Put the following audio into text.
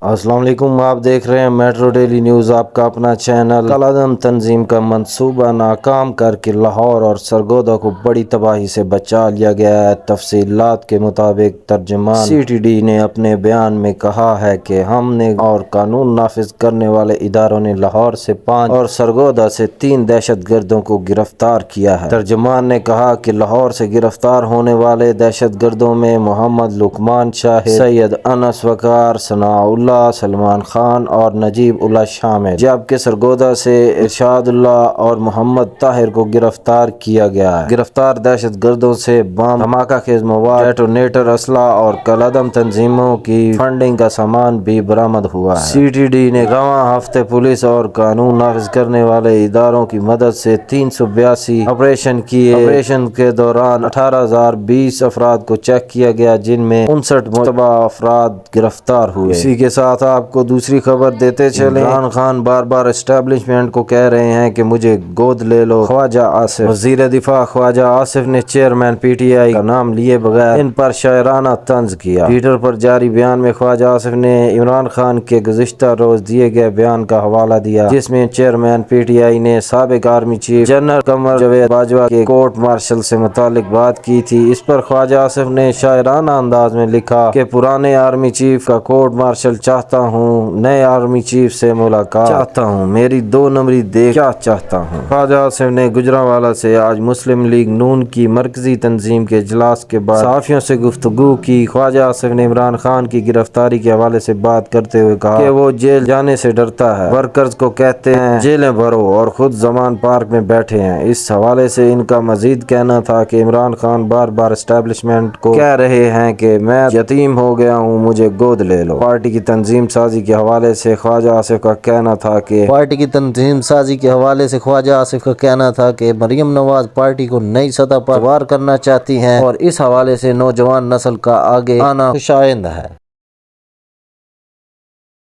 السلام علیکم، آپ دیکھ رہے ہیں میٹرو ڈیلی نیوز، آپ کا اپنا چینل۔ کالعدم تنظیم کا منصوبہ ناکام کر کے لاہور اور سرگودا کو بڑی تباہی سے بچا لیا گیا ہے۔ تفصیلات کے مطابق ترجمان سی ٹی ڈی نے اپنے بیان میں کہا ہے کہ ہم نے اور قانون نافذ کرنے والے اداروں نے لاہور سے 5 اور سرگودا سے 3 دہشت گردوں کو گرفتار کیا ہے۔ ترجمان نے کہا کہ لاہور سے گرفتار ہونے والے دہشت گردوں میں محمد لقمان شاہد، سید انس وقار، ثناء اللہ، سلمان خان اور نجیب اللہ شامل، جبکہ سرگودا سے ارشاد اللہ اور محمد طاہر کو گرفتار کیا گیا ہے۔ گرفتار دہشت گردوں سے بم، دھماکہ خیز مواد، ڈیٹونیٹر، اسلحہ اور کالعدم تنظیموں کی فنڈنگ کا سامان بھی برآمد ہوا ہے۔ سی ٹی ڈی نے رواں ہفتے پولیس اور قانون نافذ کرنے والے اداروں کی مدد سے 382 آپریشن کیے۔ آپریشن کے دوران 18,020 افراد کو چیک کیا گیا، جن میں 59 مشتبہ افراد گرفتار ہوئے۔ اسی کے ساتھ آپ کو دوسری خبر دیتے چلیں۔ عمران خان بار بار اسٹیبلشمنٹ کو کہہ رہے ہیں کہ مجھے گود لے لو۔ خواجہ آصف، وزیر دفاع خواجہ آصف نے چیئرمین پی ٹی آئی کا نام لیے بغیر ان پر شاعرانہ طنز کیا۔ ٹویٹر پر جاری بیان میں خواجہ آصف نے عمران خان کے گزشتہ روز دیے گئے بیان کا حوالہ دیا، جس میں چیئرمین پی ٹی آئی نے سابق army chief general Qamar Javed Bajwa کے کورٹ مارشل سے متعلق بات کی تھی۔ اس پر خواجہ آصف نے شاعرانہ انداز میں لکھا کہ پرانے آرمی چیف کا کورٹ مارشل چاہتا ہوں، نئے آرمی چیف سے ملاقات چاہتا ہوں، میری 2 نمبری دیکھ کیا چاہتا ہوں۔ خواجہ آصف نے گجرانوالہ سے آج مسلم لیگ نون کی مرکزی تنظیم کے اجلاس کے بعد صحافیوں سے گفتگو کی۔ خواجہ آصف نے عمران خان کی گرفتاری کے حوالے سے بات کرتے ہوئے کہا کہ وہ جیل جانے سے ڈرتا ہے، ورکرز کو کہتے ہیں جیلیں بھرو، اور خود زمان پارک میں بیٹھے ہیں۔ اس حوالے سے ان کا مزید کہنا تھا کہ عمران خان بار بار اسٹیبلشمنٹ کو کہہ رہے ہیں کہ میں یتیم ہو گیا ہوں، مجھے گود لے لو۔ پارٹی کی تنظیم سازی کے حوالے سے خواجہ آصف کا کہنا تھا کہ مریم نواز پارٹی کو نئی سطح پر سوار کرنا چاہتی ہیں اور اس حوالے سے نوجوان نسل کا آگے آنا خوشائند ہے۔